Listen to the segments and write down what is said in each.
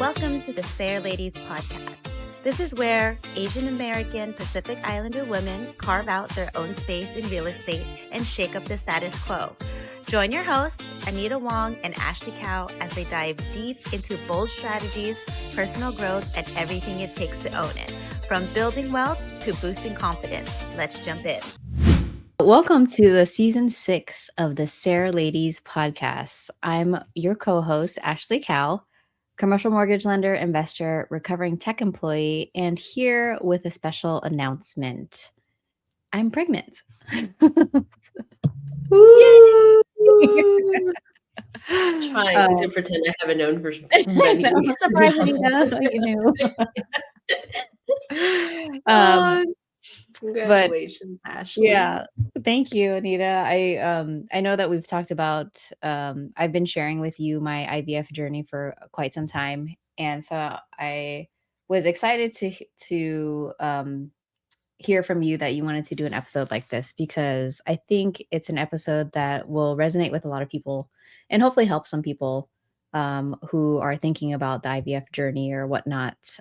Welcome to the SARE Ladies podcast. This is where Asian American Pacific Islander women carve out their own space in real estate and shake up the status quo. Join your hosts, Anita Wong and Ashley Cow, as they dive deep into bold strategies, personal growth, and everything it takes to own it. From building wealth to boosting confidence. Let's jump in. Welcome to the season 6 of the SARE Ladies podcast. I'm your co-host, Ashley Cow, commercial mortgage lender, investor, recovering tech employee, and here with a special announcement. I'm pregnant. Woo! Trying to pretend I haven't known for many weeks. Surprise, Anita. You knew. Congratulations, Ashley. Yeah, thank you, Anita. I know that we've talked about I've been sharing with you my IVF journey for quite some time, and so I was excited to hear from you that you wanted to do an episode like this, because I think it's an episode that will resonate with a lot of people and hopefully help some people who are thinking about the IVF journey or whatnot,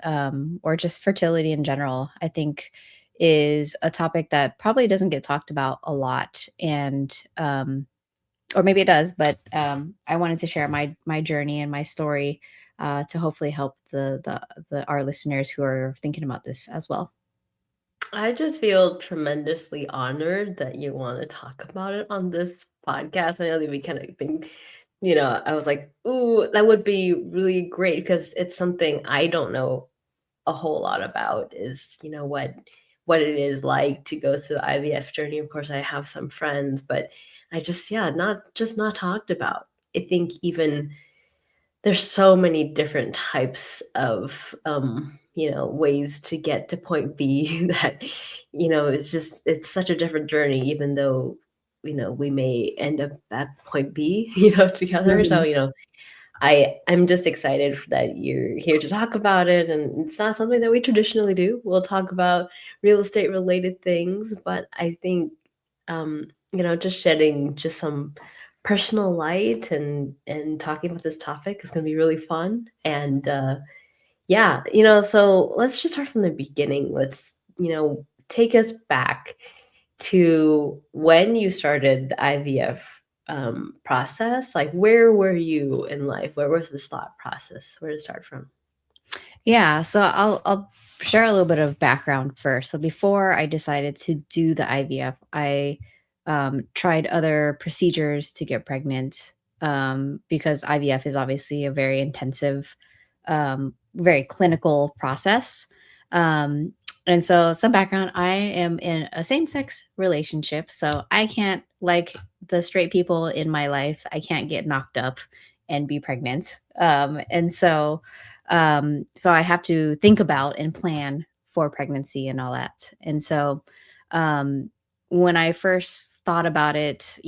or just fertility in general. I think is a topic that probably doesn't get talked about a lot, and or maybe it does, but I wanted to share my journey and my story to hopefully help our listeners who are thinking about this as well. I just feel tremendously honored that you want to talk about it on this podcast. I know that we kind of been, I was like, ooh, that would be really great, because it's something I don't know a whole lot about, is, what it is like to go through the IVF journey. Of course, I have some friends, but I just, not talked about. I think even there's so many different types of, ways to get to point B that, it's such a different journey, even though, we may end up at point B, together. Mm-hmm. So, I'm just excited that you're here to talk about it. And it's not something that we traditionally do. We'll talk about real estate related things, but I think, just shedding just some personal light and talking about this topic is going to be really fun. And so let's just start from the beginning. Let's, take us back to when you started the IVF process. Like, where were you in life? Where was this thought process? Where did it start from? Yeah, so I'll share a little bit of background first. So before I decided to do the IVF, I tried other procedures to get pregnant, because IVF is obviously a very intensive, very clinical process. Um, and so, some background: I am in a same-sex relationship, so I can't, like the straight people in my life, I can't get knocked up and be pregnant. So I have to think about and plan for pregnancy and all that. And so um, when I first thought about it,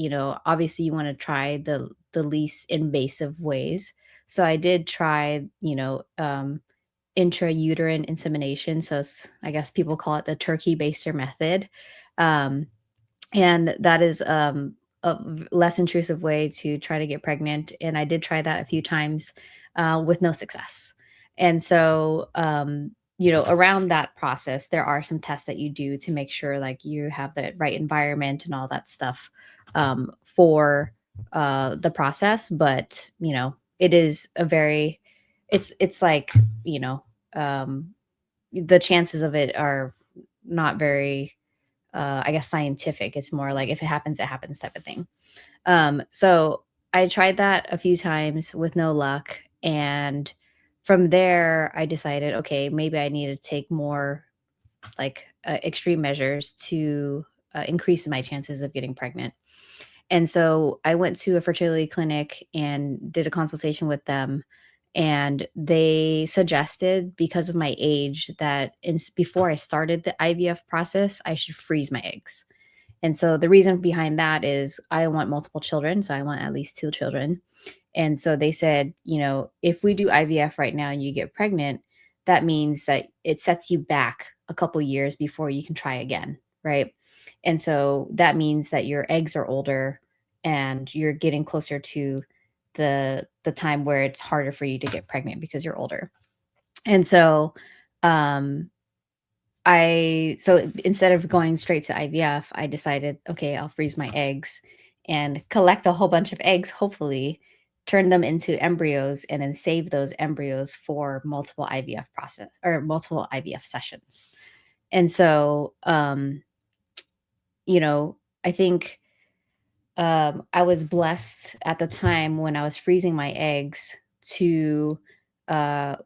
obviously you want to try the least invasive ways. So I did try, intrauterine insemination. So I guess people call it the turkey baster method. Um, and that is a less intrusive way to try to get pregnant. And I did try that a few times with no success. And so, around that process, there are some tests that you do to make sure like you have the right environment and all that stuff for the process. But, it is a very, it's like, the chances of it are not very, I guess, scientific. It's more like if it happens, it happens type of thing. So I tried that a few times with no luck. And from there, I decided, okay, maybe I need to take more like extreme measures to increase my chances of getting pregnant. And so I went to a fertility clinic and did a consultation with them. And they suggested, because of my age, that before I started the IVF process, I should freeze my eggs. And so the reason behind that is I want multiple children. So I want at least 2 children. And so they said, if we do IVF right now and you get pregnant, that means that it sets you back a couple years before you can try again. Right. And so that means that your eggs are older and you're getting closer to the time where it's harder for you to get pregnant because you're older. And so, um, so instead of going straight to IVF, I decided, okay, I'll freeze my eggs and collect a whole bunch of eggs, hopefully, turn them into embryos, and then save those embryos for multiple IVF process or multiple IVF sessions. And so, I think I was blessed at the time when I was freezing my eggs to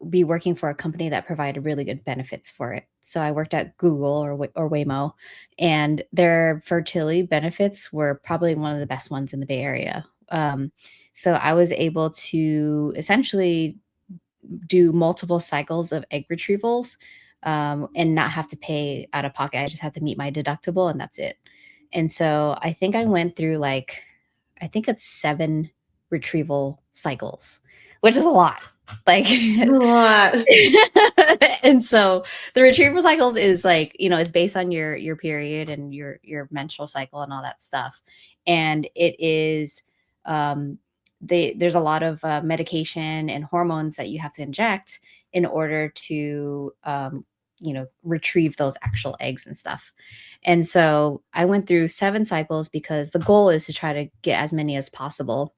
be working for a company that provided really good benefits for it. So I worked at Google or Waymo, and their fertility benefits were probably one of the best ones in the Bay Area. So I was able to essentially do multiple cycles of egg retrievals, and not have to pay out of pocket. I just had to meet my deductible, and that's it. And so I think I went through like, I think it's 7 retrieval cycles, which is a lot. Like, A lot. and so the retrieval cycles is like, it's based on your period and your menstrual cycle and all that stuff. And it is there's a lot of medication and hormones that you have to inject in order to retrieve those actual eggs and stuff. And so I went through 7 cycles because the goal is to try to get as many as possible.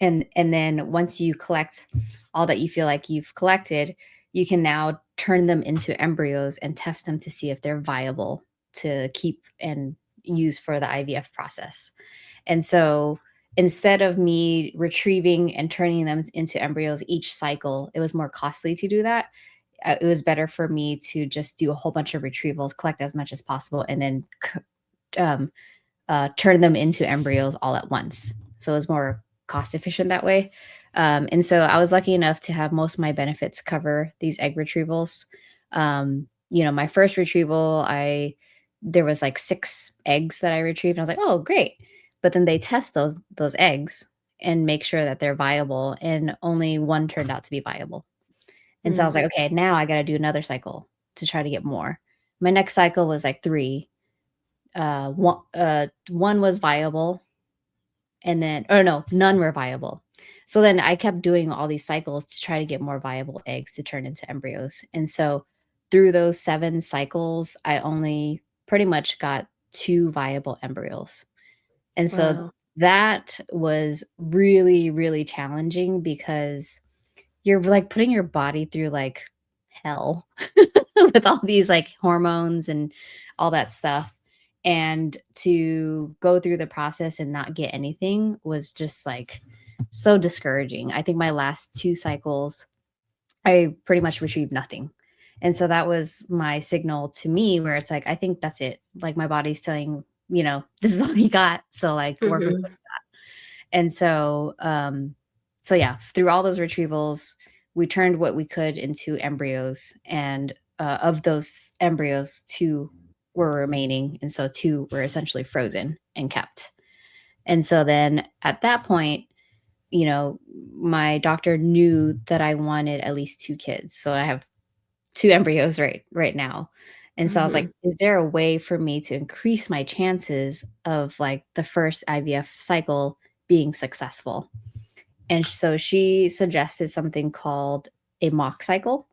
And then once you collect all that you feel like you've collected, you can now turn them into embryos and test them to see if they're viable to keep and use for the IVF process. And so instead of me retrieving and turning them into embryos each cycle, it was more costly to do that. It was better for me to just do a whole bunch of retrievals, collect as much as possible, and then um, turn them into embryos all at once. So it was more cost efficient that way. And so I was lucky enough to have most of my benefits cover these egg retrievals. My first retrieval, there was like 6 eggs that I retrieved. And I was like, oh, great. But then they test those eggs and make sure that they're viable, and only one turned out to be viable. And so I was like, okay, now I got to do another cycle to try to get more. My next cycle was like 3. One was viable, and then, or no, none were viable. So then I kept doing all these cycles to try to get more viable eggs to turn into embryos. And so through those 7 cycles, I only pretty much got 2 viable embryos. And so Wow. that was really, really challenging because you're like putting your body through like hell with all these like hormones and all that stuff. And to go through the process and not get anything was just like so discouraging. I think my last 2 cycles, I pretty much retrieved nothing. And so that was my signal to me where it's like, I think that's it. Like my body's telling, this is all you got. So like work with. Mhm. And so yeah, through all those retrievals, we turned what we could into embryos, and of those embryos, 2 were remaining, and so 2 were essentially frozen and kept. And so then at that point, my doctor knew that I wanted at least 2 kids. So I have 2 embryos right now. And so I was like, Mhm. is there a way for me to increase my chances of like the first IVF cycle being successful? And so she suggested something called a mock cycle.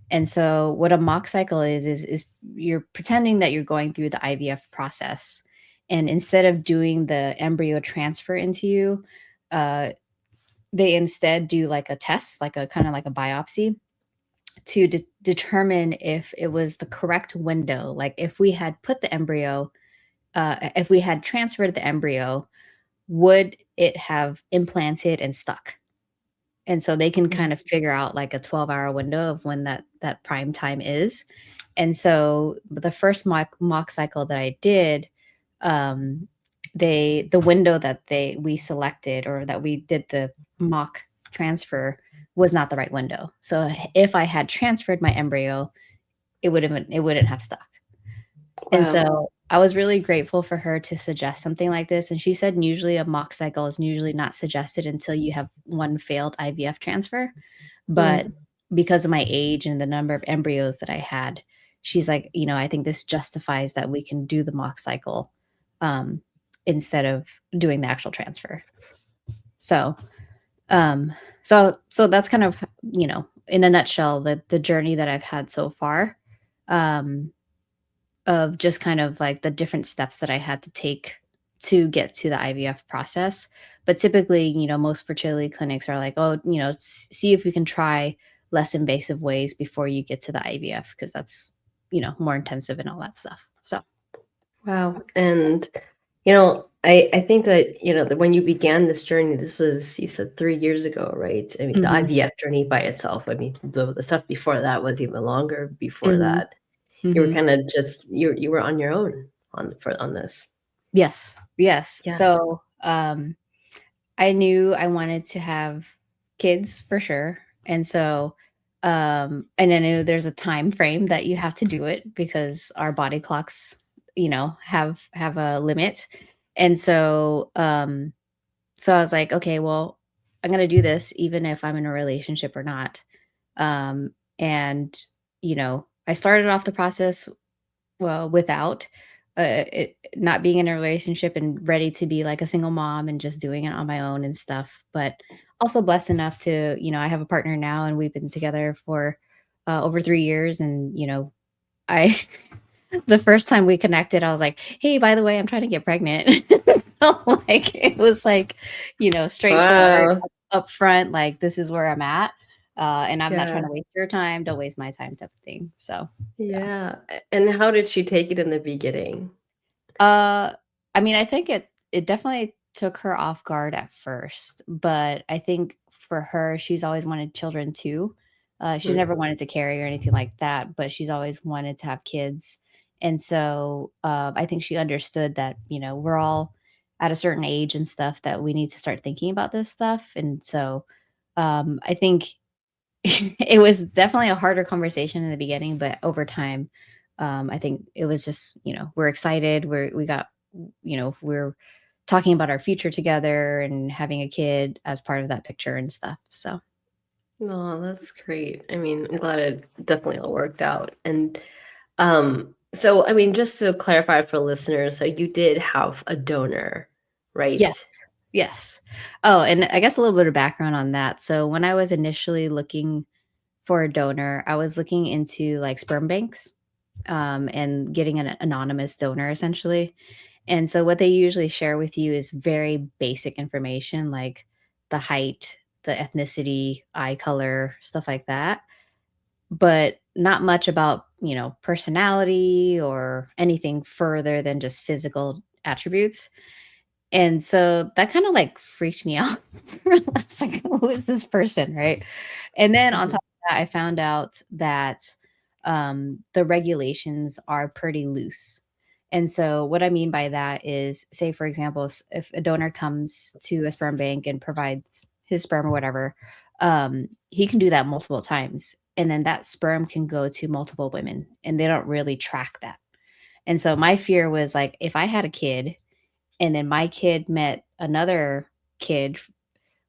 And so what a mock cycle is you're pretending that you're going through the IVF process. And instead of doing the embryo transfer into you, uh, they instead do like a test, like a kind of like a biopsy to determine if it was the correct window. Like if we had put the embryo, if we had transferred the embryo, would it have implanted and stuck? And so they can kind Mm. of figure out like a 12-hour window of when that prime time is. And so the first mock cycle that I did, um, the window that we selected or that we did the mock transfer was not the right window. So if I had transferred my embryo, it wouldn't have stuck. And Wow. so I was really grateful for her to suggest something like this. And she said usually a mock cycle is usually not suggested until you have one failed IVF transfer. But Mm. because of my age and the number of embryos that I had, she's like, I think this justifies that we can do the mock cycle um, instead of doing the actual transfer. So Um, so that's kind of, in a nutshell, the journey that I've had so far, um, of just kind of like the different steps that I had to take to get to the IVF process. But typically, most fertility clinics are like, oh, see if we can try less invasive ways before you get to the IVF because that's, more intensive and all that stuff. So, Wow. And I think that, that when you began this journey, this was, you said 3 years ago, right? I mean, the hmm IVF journey by itself, I mean, the stuff before that was even longer before hmm that. You were hmm kind of just you were on your own on this. yes, yes. Yeah. So, I knew I wanted to have kids for sure. And so, and I knew there's a time frame that you have to do it because our body clocks, have a limit. And so I was like, okay, well, I'm gonna do this even if I'm in a relationship or not. And I started off the process well, without, it not being in a relationship and ready to be like a single mom and just doing it on my own and stuff, but also blessed enough to, I have a partner now and we've been together for, over 3 years and, I the first time we connected, I was like, "Hey, by the way, I'm trying to get pregnant." So, like, it was like, straightforward, Wow. upfront, like, "This is where I'm at, and I'm not trying Yeah. to waste your time, don't waste my time," type of thing, so, yeah. Yeah. And how did she take it in the beginning? Uh, I mean, I think it definitely took her off guard at first, but I think for her, she's always wanted children too. She's Mm. never wanted to carry or anything like that, but she's always wanted to have kids. And so I think she understood that, we're all at a certain age and stuff that we need to start thinking about this stuff. And so I think it was definitely a harder conversation in the beginning, but over time, I think it was just, we're excited. We got, we're talking about our future together and having a kid as part of that picture and stuff. So, Oh, that's great. I mean, I'm glad it definitely all worked out. And so I mean, just to clarify for listeners, so you did have a donor, yes, right? yes. Oh, and I guess a little bit of background on that. So, when I was initially looking for a donor, I was looking into like sperm banks and getting an anonymous donor essentially. And so what they usually share with you is very basic information like the height, the ethnicity, eye color, stuff like that, but not much about, personality or anything further than just physical attributes. And so that kinda, like, freaked me out. I was like, "Who is this person?" Right? And then on Mhm. top of that, I found out that, the regulations are pretty loose. And so what I mean by that is, say, for example, if a donor comes to a sperm bank and provides his sperm or whatever, he can do that multiple times, and then that sperm can go to multiple women, and they don't really track that. And so my fear was, like, if I had a kid and then my kid met another kid,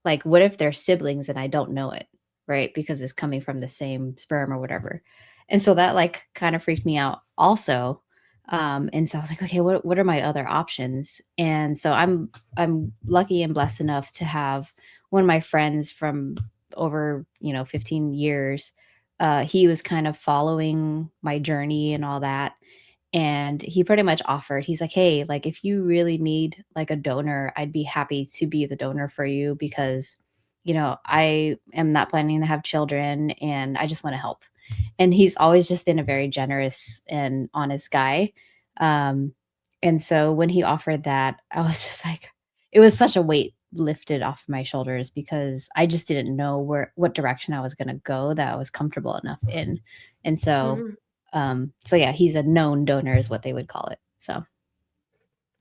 like, what if they're siblings and I don't know it, right? Because it's coming from the same sperm or whatever. And so that, like, kind of freaked me out also. And so I was like, "Okay, what are my other options?" And so I'm lucky and blessed enough to have one of my friends from over, 15 years. He was kind of following my journey and all that, and he pretty much offered, he's like, "Hey, like, if you really need, like, a donor, I'd be happy to be the donor for you because, I am not planning to have children and I just wanna help." And he's always just been a very generous and honest guy. Um, and so when he offered that, I was just like it was such a weight lifted off my shoulders because I just didn't know what direction I was gonna go that I was comfortable enough in. And so Mhm. so yeah, he's a known donor is what they would call it. So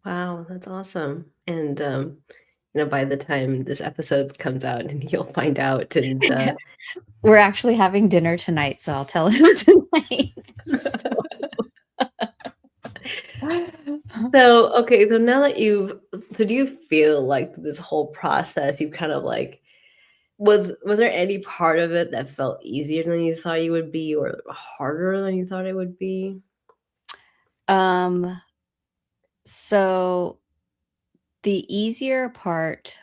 Wow, that's awesome. And by the time this episode comes out and you'll find out and we're actually having dinner tonight, so I'll tell him tonight. So so okay, so now that you've so do you feel like this whole process you kind of like was there any part of it that felt easier than you thought you would be or harder than you thought it would be? um, so the easier part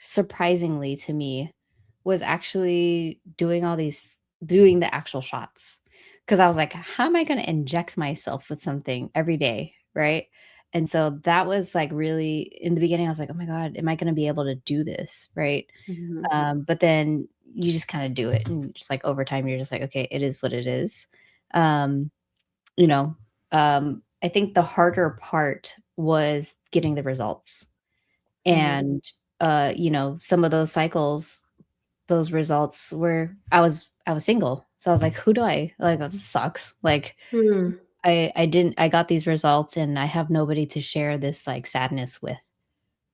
surprisingly to me, was actually doing the actual shots. Because I was like, "How am I gonna inject myself with something every day?" Right? And so that was, like, really in the beginning, I was like, "Oh my god, am I gonna be able to do this?" Right? Mhm. But then you just kinda do it, and just, like, over time, you're just like, "Okay, it is what it is." Um, you know, I think the harder part was getting the results. Mhm. And, some of those cycles, those results were I was single. So I was like, "Who do I like, oh, this sucks." Like, Mm. I got these results and I have nobody to share this, like, sadness with.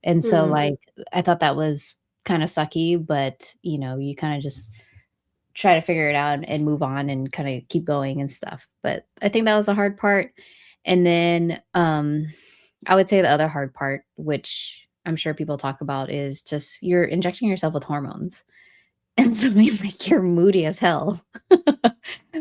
And so, Mm. like, I thought that was kinda sucky, but, you kinda just try to figure it out and move on and kinda keep going and stuff. But I think that was the hard part. And then, I would say the other hard part, which I'm sure people talk about, is just you're injecting yourself with hormones. And so, I mean, like, you're moody as hell.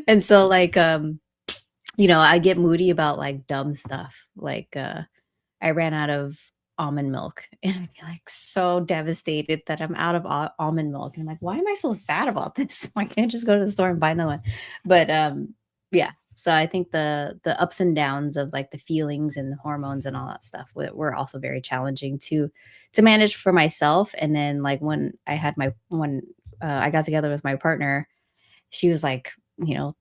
And so, like, I get moody about, like, dumb stuff. Like, I ran out of almond milk, and I'd be, like, so devastated that I'm out of almond milk, and I'm like, "Why am I so sad about this? Why can't I just go to the store and buy another one?" But, yeah, so I think the ups and downs of, like, the feelings and the hormones and all that stuff were also very challenging to manage for myself, and then, like, when I got together with my partner, she was like, you know,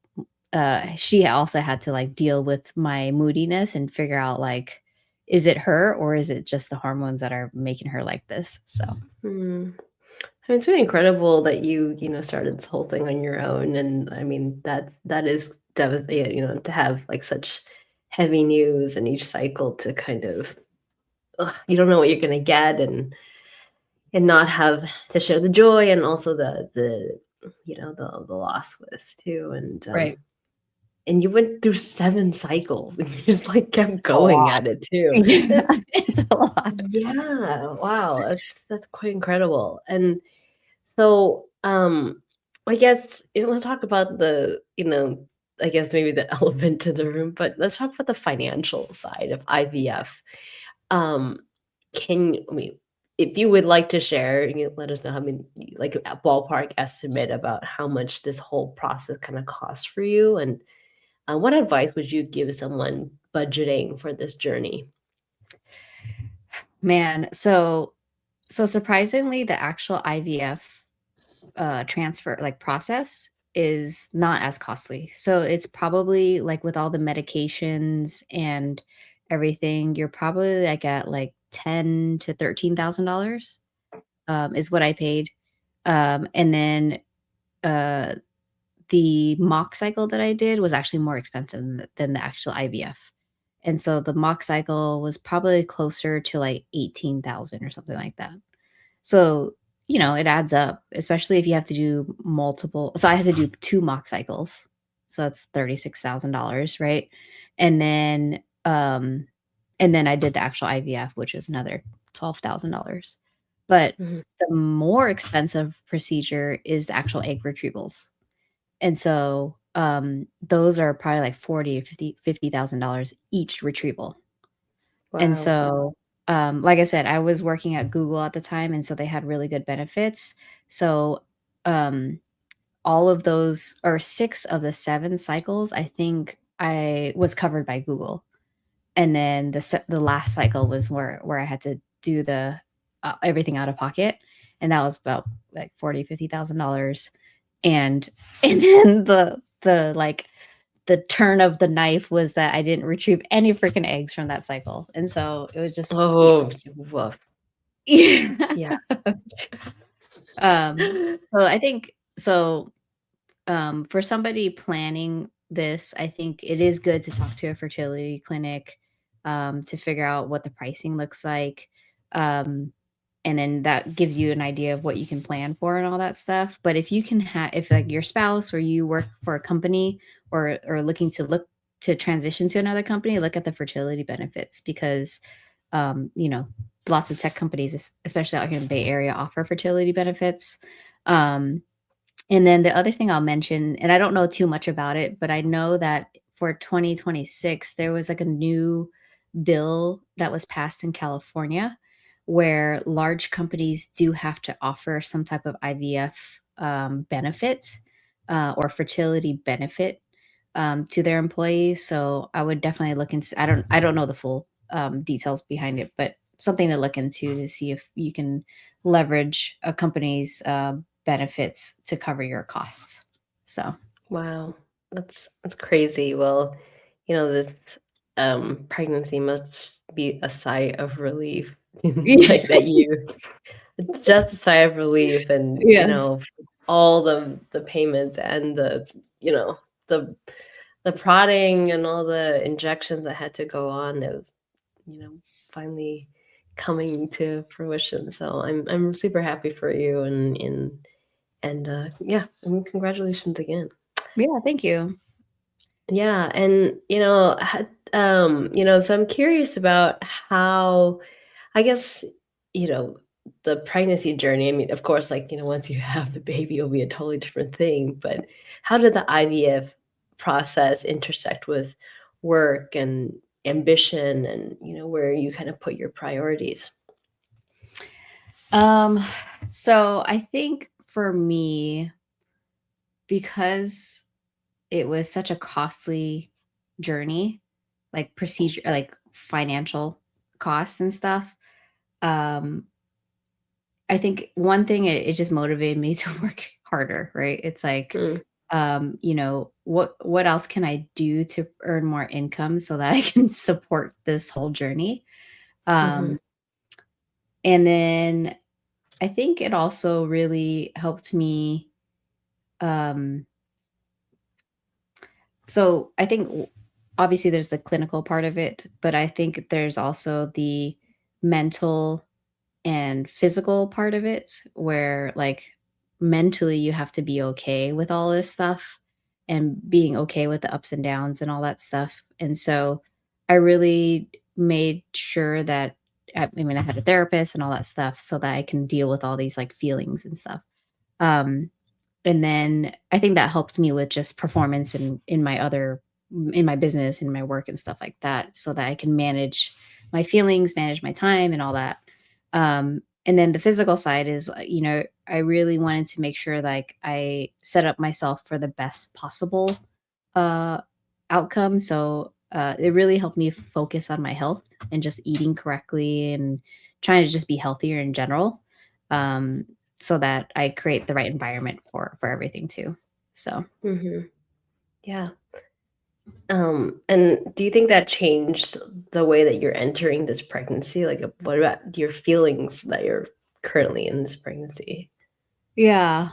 she also had to, like, deal with my moodiness and figure out, like, is it her or is it just the hormones that are making her like this? So, Mm. I mean, it's really incredible that you started this whole thing on your own, and I mean, that is devastating, to have, like, such heavy news in each cycle to kind of you don't know what you're gonna get, and not have to share the joy and also the loss with too, right. and you went through 7 cycles, and you just, like, kept It's a going lot. at it too. Yeah, That's it's a lot. Yeah, wow, that's quite incredible, and so, I guess, let's talk about I guess maybe the elephant in the room, but let's talk about the financial side of IVF. Um, I mean, if you would like to share, let us know how many, like, a ballpark estimate about how much this whole process kinda costs for you, and, what advice would you give someone budgeting for this journey? Man, so surprisingly, the actual IVF, transfer, like, process is not as costly. So it's probably, like, with all the medications and everything, you're probably, like, at, like, ten to $13,000, is what I paid. And then, uh, the mock cycle that I did was actually more expensive than the actual IVF. And so the mock cycle was probably closer to, like, 18,000 or something like that. So, it adds up, especially if you have to do multiple, so I had to do 2 mock cycles. So that's $36,000, right? And then, I did the actual IVF, which is another $12,000. But Mhm. the more expensive procedure is the actual egg retrievals. And so, those are probably like 40 to $50,000 each retrieval. And Wow. so, like I said, I was working at Google at the time, and so they had really good benefits. So, um, all of those, or 6 of the 7 cycles, I think I was covered by Google. And then the last cycle was where I had to do the, everything out of pocket, and that was about, like, 40, $50,000. And and then like, the turn of the knife was that I didn't retrieve any freaking eggs from that cycle, and so it was just, yeah. Oh, woof. Yeah. Yeah. So I think so, for somebody planning this, I think it is good to talk to a fertility clinic, to figure out what the pricing looks like. Um, and then that gives you an idea of what you can plan for and all that stuff. But if, like, your spouse or you work for a company, or looking to transition to another company, look at the fertility benefits, because, um, you know, lots of tech companies, especially out here in the Bay Area, offer fertility benefits. Um, and then the other thing I'll mention, and I don't know too much about it, but I know that for 2026, there was, like, a new bill that was passed in California where large companies do have to offer some type of IVF benefit or fertility benefit to their employees. So I would definitely look into. I don't know the full details behind it, but something to look into to see if you can leverage a company's benefits to cover your costs. So Wow, that's crazy. Well, this pregnancy must be a sigh of relief, like that you just a sigh of relief, and yes. all the payments and you know the the prodding and all the injections that had to go on. It was you know finally coming to fruition. So I'm super happy for you, and yeah, and congratulations again. Yeah, thank you. Yeah, and so I'm curious about how, I guess, you know, the pregnancy journey. I mean, of course, like, once you have the baby, it'll be a totally different thing. But how did the IVF process intersect with work and ambition, and where you kind of put your priorities? Um, so I think for me, because it was such a costly journey, like procedure, like financial costs and stuff. Um, I think one thing it just motivated me to work harder, right? It's like, Mm, what else can I do to earn more income so that I can support this whole journey? mhm, Um, and then I think it also really helped me. Um, so I think obviously there's the clinical part of it, but I think there's also the mental and physical part of it where like mentally you have to be okay with all this stuff and being okay with the ups and downs and all that stuff. And so I really made sure that I had a therapist and all that stuff so that I can deal with all these like feelings and stuff. Um and then I think that helped me with just performance in my other in my business, in my work and stuff like that, so that I can manage my feelings, manage my time and all that. And then the physical side is, I really wanted to make sure like I set up myself for the best possible uh outcome. So it really helped me focus on my health and just eating correctly and trying to just be healthier in general. Um, so that I create the right environment for everything too. So, mhm. Yeah. And do you think that changed the way that you're entering this pregnancy? Like, what about your feelings that you're currently in this pregnancy? yeah.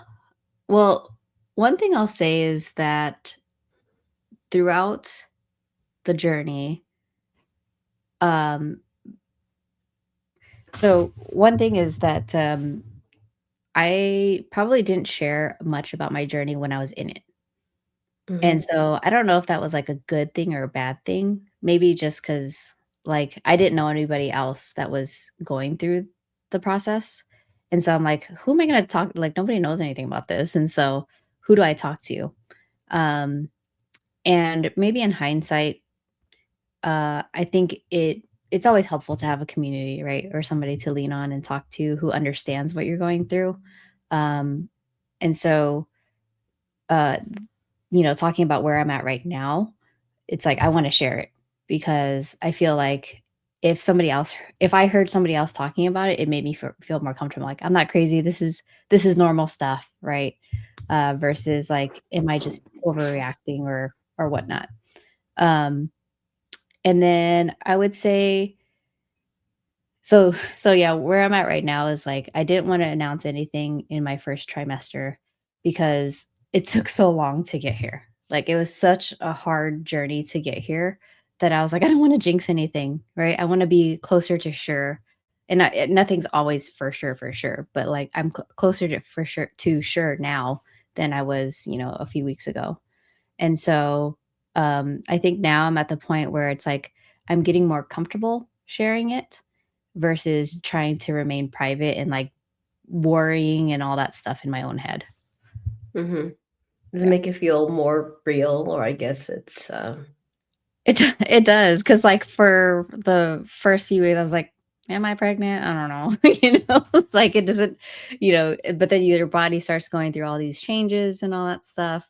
Well, one thing I'll say is that throughout the journey, um, so one thing is that I probably didn't share much about my journey when I was in it. And Mhm, so I don't know if that was like a good thing or a bad thing. Maybe just because like I didn't know anybody else that was going through the process. And so I'm like, who am I gonna talk? Like nobody knows anything about this. And so who do I talk to? Um, and maybe in hindsight, I think it's always helpful to have a community, right? Or somebody to lean on and talk to who understands what you're going through. Um, and so uh, talking about where I'm at right now, it's like I wanna share it because I feel like if I heard somebody else talking about it, it made me feel more comfortable, like, "I'm not crazy, this is normal stuff," right? Versus, like, am I just overreacting or whatnot? Um, and then I would say so yeah, where I'm at right now is like I didn't want to announce anything in my first trimester because it took so long to get here. Like it was such a hard journey to get here that I was like, I don't want to jinx anything, right? I want to be closer to sure. And nothing's always for sure, but like I'm closer to for sure to sure now than I was, a few weeks ago. And so I think now I'm at the point where it's like I'm getting more comfortable sharing it versus trying to remain private and like worrying and all that stuff in my own head. mhm. Does it Yeah. make it feel more real, or I guess It it does, cause like, for the first few weeks, I was like, am I pregnant? I don't know. It's like it doesn't, but then your body starts going through all these changes and all that stuff.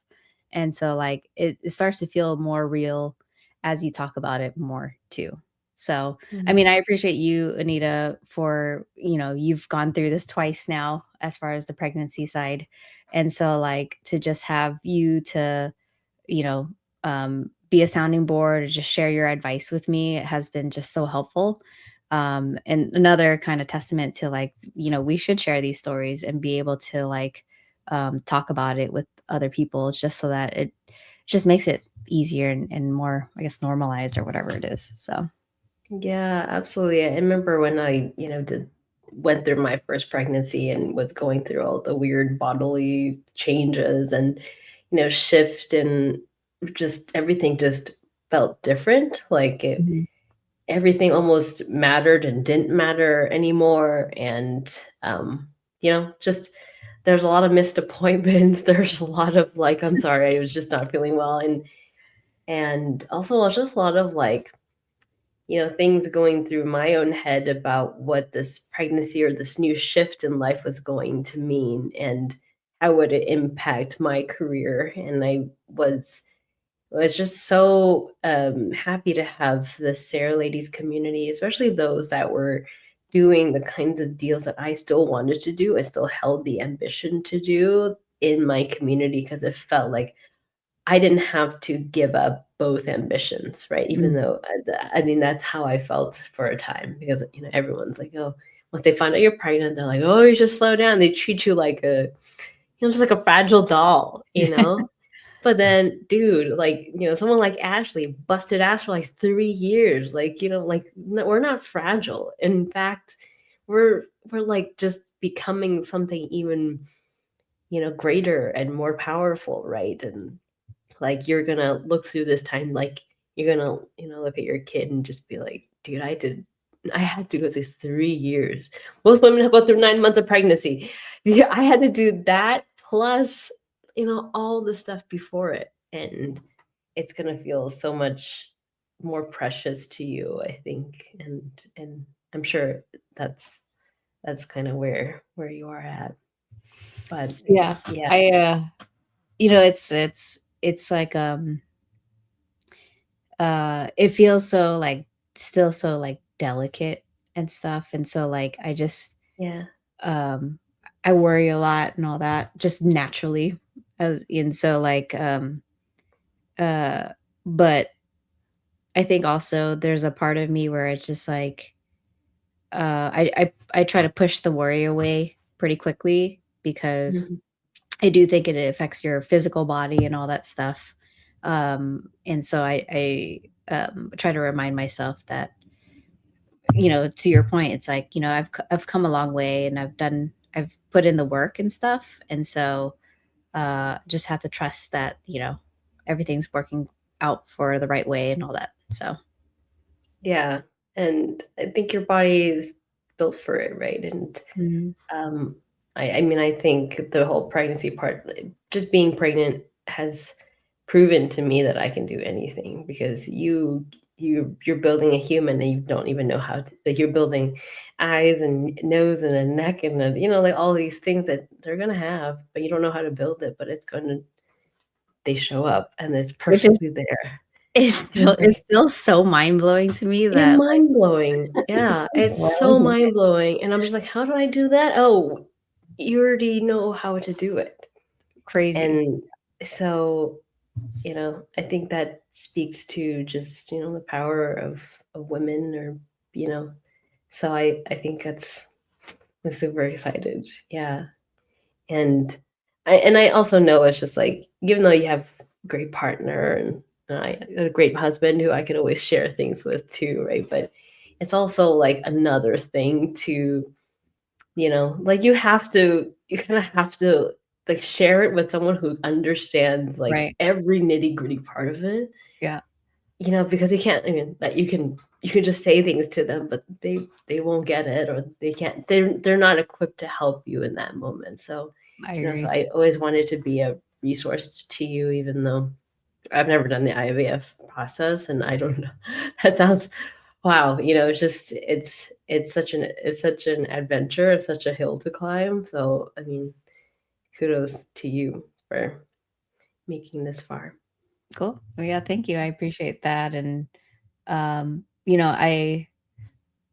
And so like it starts to feel more real as you talk about it more too. So, I mean, Mhm. I appreciate you, Anita, for, you've gone through this twice now as far as the pregnancy side. And so like to just have you to you know, be a sounding board or just share your advice with me. It has been just so helpful. And another kind of testament to like, we should share these stories and be able to like talk about it with other people just so that it just makes it easier and more, I guess, normalized or whatever it is. So, Yeah, absolutely. I remember when I, did went through my first pregnancy and was going through all the weird bodily changes and, shift and just everything just felt different. Like mhm. everything almost mattered and didn't matter anymore. And, just there's a lot of missed appointments. There's a lot of like, I'm sorry, I was just not feeling well. And also just a lot of like, things going through my own head about what this pregnancy or this new shift in life was going to mean and how would it impact my career. And I was just so happy to have the SARE ladies community, especially those that were doing the kinds of deals that I still wanted to do. I still held the ambition to do in my community because it felt like I didn't have to give up both ambitions, right? Even Mm. though I mean, that's how I felt for a time because, everyone's like, "Oh," once they find out you're pregnant, they're like, "Oh, you should slow down." They treat you like just like a fragile doll, you know? But then, dude, like, someone like Ashley busted ass for like 3 years. Like, like, no, we're not fragile. In fact, we're like just becoming something even, greater and more powerful, right? And like, you're gonna look through this time, like, you're gonna, look at your kid and just be like, "Dude, I had to go through 3 years." Most women have go through 9 months of pregnancy. Yeah, I had to do that plus, all the stuff before it, and it's gonna feel so much more precious to you, I think, and I'm sure that's kinda where you are at, but Yeah. yeah. It's like, it feels so, like, still so, like, delicate and stuff, and so, like, Yeah. um, I worry a lot and all that just naturally and so, like, uh, but I think also there's a part of me where it's just like, I try to push the worry away pretty quickly because Mhm. I do think it affects your physical body and all that stuff, and so I try to remind myself that, to your point, it's like, I've come a long way and I've put in the work and stuff, and so, just have to trust that, everything's working out for the right way and all that, so. Yeah, and I think your body is built for it, right? And Mhm. um, I mean, I think the whole pregnancy part, like, just being pregnant has proven to me that I can do anything because you're building a human and you don't even know how to, like, you're building eyes and nose and a neck and then, like all these things that they're gonna have, but you don't know how to build it, but they show up and it's Which is perfectly there. is It's still just is like still so mind-blowing to me it's that, like, mind-blowing. Yeah, it's well, so mind-blowing, and I'm just like, "How do I do that?" Oh, you already know how to do it. crazy. And so, I think that speaks to just, the power of women or, you know, so I think I'm super excited. Yeah. And I also know it's just like, even though you have a great partner and a great husband who I could always share things with too, right? But it's also like another thing to, like you kind of have to like share it with someone who understands like Right. every nitty gritty part of it, Yeah, because you can't, I mean, that you can just say things to them, but they won't get it or they can't, they're not equipped to help you in that moment. So, I so agree. I always wanted to be a resource to you, even though I've never done the IVF process and I don't know. That sounds wow, it's just it's such an adventure, it's such a hill to climb. So, I mean, kudos to you for making this far. Cool. Well, yeah, thank you. I appreciate that. And you know, I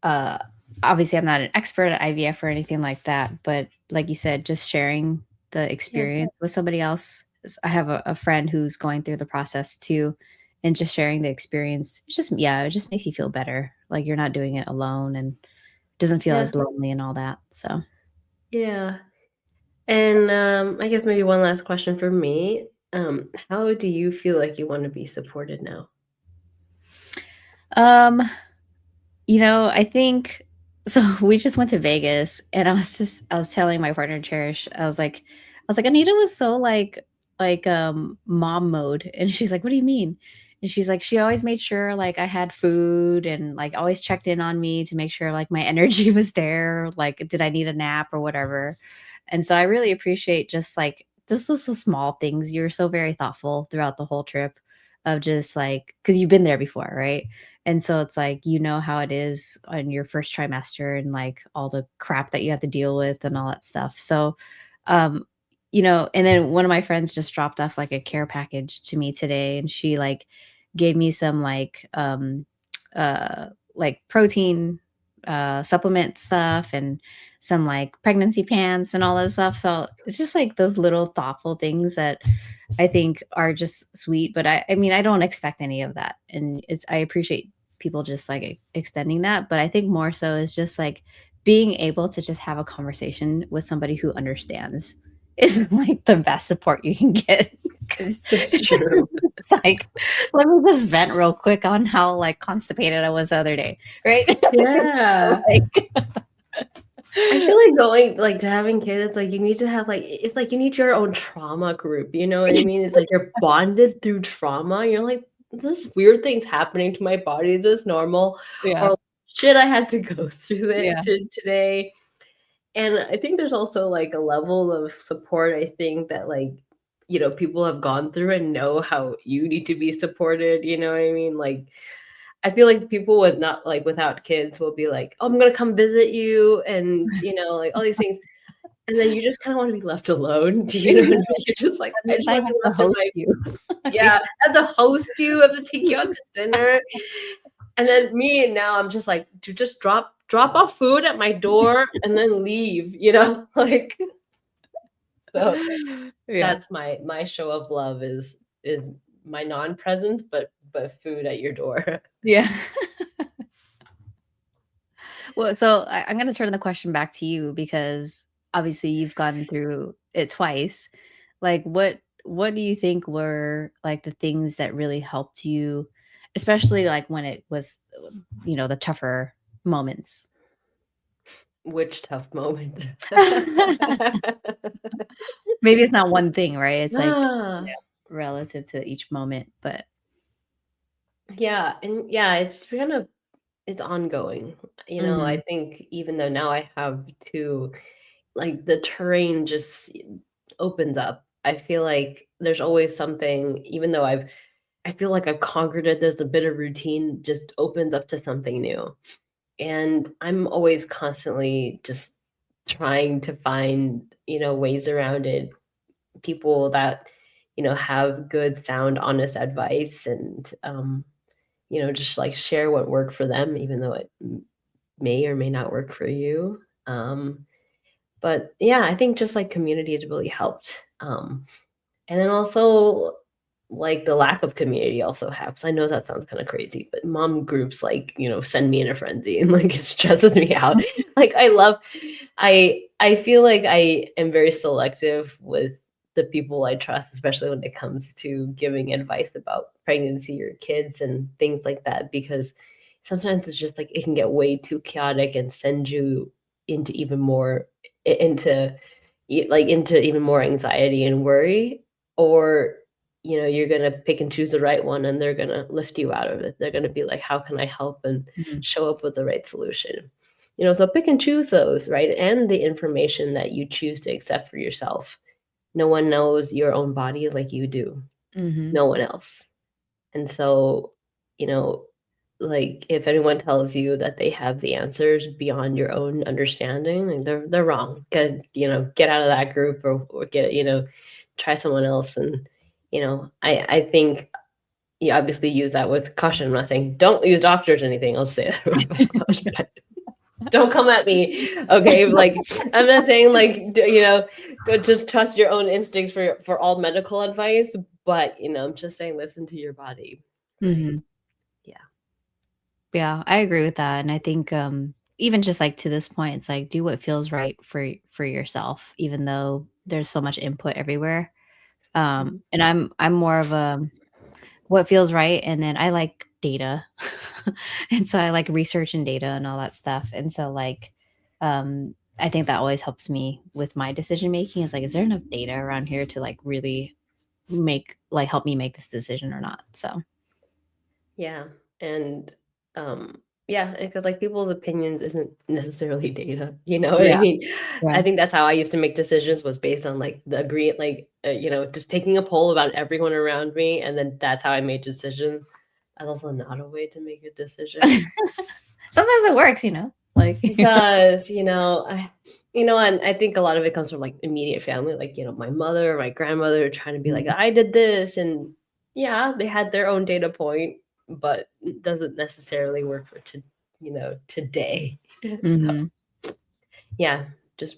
uh obviously I'm not an expert at IVF or anything like that, but like you said, just sharing the Yeah. experience with somebody else. I have a friend who's going through the process too, and just sharing the experience, it's just yeah, it just makes you feel better. Like you're not doing it alone and doesn't feel Yeah. as lonely and all that. So Yeah. And, I guess maybe one last question for me. How do you feel like you wanna be supported now? um you know, I think so we just went to Vegas and I was telling my partner Cherish, I was like, Anita was so mom mode. And she's like, what do you mean? And she's like, she always made sure like I had food and like always checked in on me to make sure like my energy was there. Like, did I need a nap or whatever? And so I really appreciate just those small things. You're so very thoughtful throughout the whole trip of just like because you've been there before, right? And so it's like, you know how it is on your first trimester and like all the crap that you have to deal with and all that stuff. So, um, you know, and then one of my friends just dropped off like a care package to me today and she gave me some like protein supplement stuff and some like pregnancy pants and all that stuff. So it's just like those little thoughtful things that I think are just sweet, but I mean, I don't expect any of that, and I appreciate people just, like, extending that, but I think more so is just, like, being able to just have a conversation with somebody who understands is, like, the best support you can get because It's it's true. it's like, "Let me just vent real quick on how, like, constipated I was the other day," right? So, Yeah. like I feel like going like, to having kids, like, you need to have, like it's like you need your own trauma group, you know what I mean? It's like you're bonded through trauma, you're like, "This weird thing's happening to my body, is this normal?" Yeah, Or, "Shit, I had to go through it yeah, today." And I think there's also, like, a level of support, I think, that, like, people have gone through and know how you need to be supported, you know what I mean? Like, I feel like people with not like, without kids will be like, "Oh, I'm gonna come visit you," and, like, all these things, and then you just kinda wanna be left alone, do you know what I yeah, mean? You're just like, that "I means just I wanna be have to left in host my." you. Yeah, I have to host you, I have to take you out to dinner, and then me, and now I'm just like, "Dude, just drop off food at my door and then leave," you know? Like, so Yeah, that's my show of love is my non-presence, but food at your door. yeah. Well, so I'm going to turn the question back to you because obviously you've gone through it twice. Like, what do you think were like the things that really helped you, especially like when it was, the tougher moments? Which tough moment. Maybe it's not one thing, right? It's like Ah, relative to each moment, but yeah, and yeah, it's ongoing. I Mhm, think even though now I have 2, like, the terrain just opens up. I feel like there's always something even though I feel like I've conquered it, there's a bit of routine just opens up to something new. And I'm always constantly just trying to find, ways around it, people that, have good, sound, honest advice and, just like share what worked for them, even though it may or may not work for you. But yeah, I think just like community has really helped. And then also, like, the lack of community also helps. I know that sounds kinda crazy, but mom groups, like, send me in a frenzy and, like, it stresses me out. Like, I feel like I am very selective with the people I trust, especially when it comes to giving advice about pregnancy or kids and things like that, because sometimes it's just, like, it can get way too chaotic and send you into even more I into into even more anxiety and worry, or, you're gonna pick and choose the right one and they're gonna lift you out of it. They're gonna be like, "How can I help?" and mhm, show up with the right solution. So pick and choose those, right? And the information that you choose to accept for yourself. No one knows your own body like you do. mhm, No one else. And so, you know, like if anyone tells you that they have the answers beyond your own understanding, like they're wrong. Get out of that group, or get, try someone else. And I think you obviously use that with caution. I'm not saying don't use doctors or anything. I'll say that with caution, but don't come at me, okay? Like, I'm not saying like go just trust your own instincts for all medical advice, but I'm just saying listen to your body, right? Mhm. Yeah. Yeah, I agree with that, and I think, even just, like, to this point, it's like, do what feels right for yourself, even though there's so much input everywhere. Mhm. And I'm more of a what feels right, and then I like data. And so I like research and data and all that stuff, and so, like, I think that always helps me with my decision making is, like, is there enough data around here to, like, really help me make this decision or not? So, Yeah, and, yeah, because, like, people's opinions isn't necessarily data, you know what I yeah, mean? yeah. I think that's how I used to make decisions, was based on, like, the agree like, just taking a poll about everyone around me, and then that's how I made decisions. That's also not a way to make a decision. Sometimes it works, like It does, and I think a lot of it comes from, like, immediate family, like, my mother or my grandmother trying to be like, Mhm, "I did this," and yeah, they had their own data point, but it doesn't necessarily work for today. So, mhm. yeah, just,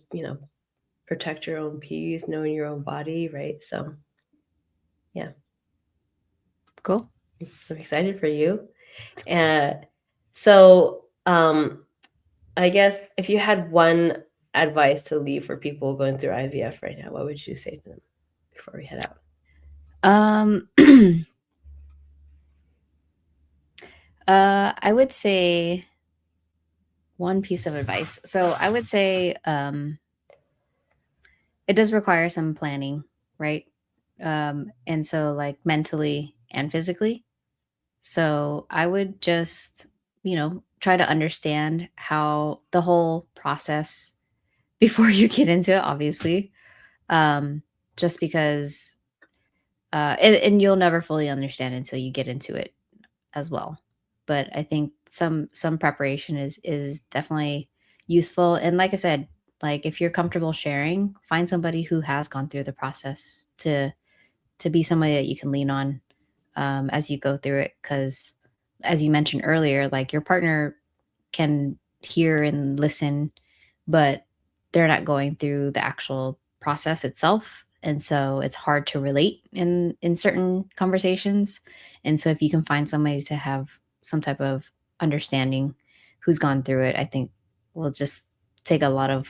protect your own peace, knowing your own body, right? So, yeah, Cool. I'm excited for you. Uh, so, I guess if you had one advice to leave for people going through IVF right now, what would you say to them before we head out? Um, I would say one piece of advice. So I would say, it does require some planning, right? And so like mentally and physically. So I would just, try to understand how the whole process before you get into it, obviously. Um, just because, and you'll never fully understand until you get into it as well. But I think some preparation is definitely useful. And like I said, like if you're comfortable sharing, find somebody who has gone through the process to be somebody that you can lean on as you go through it. Because as you mentioned earlier, like your partner can hear and listen, but they're not going through the actual process itself. And so it's hard to relate in certain conversations. And so if you can find somebody to have some type of understanding who's gone through it, I think will just take a lot of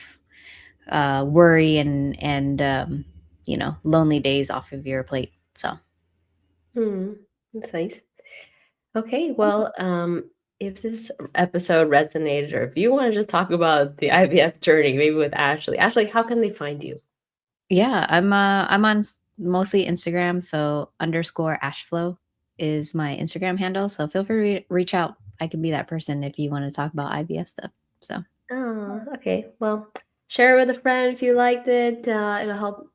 worry and lonely days off of your plate. So Hmm, that's nice. Okay, well, if this episode resonated, or if you want to just talk about the IVF journey, maybe with Ashley. Ashley, how can they find you? yeah, I'm on mostly Instagram, so underscore ashflow is my Instagram handle. So feel free to reach out. I can be that person if you want to talk about IVF stuff. So Oh, okay. Well, share it with a friend if you liked it. It'll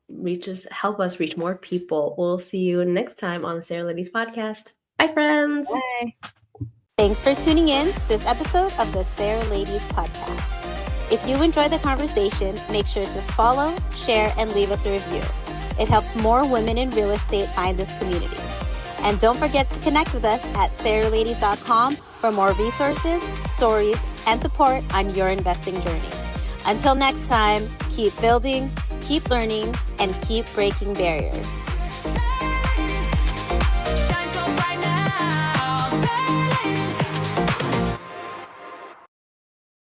help us reach more people. We'll see you next time on the Sarah Ladies podcast. Bye, friends. bye. Thanks for tuning in to this episode of the SARE Ladies Podcast. If you enjoyed the conversation, make sure to follow, share, and leave us a review. It helps more women in real estate find this community. And don't forget to connect with us at sareladies.com for more resources, stories, and support on your investing journey. Until next time, keep building, keep learning, and keep breaking barriers.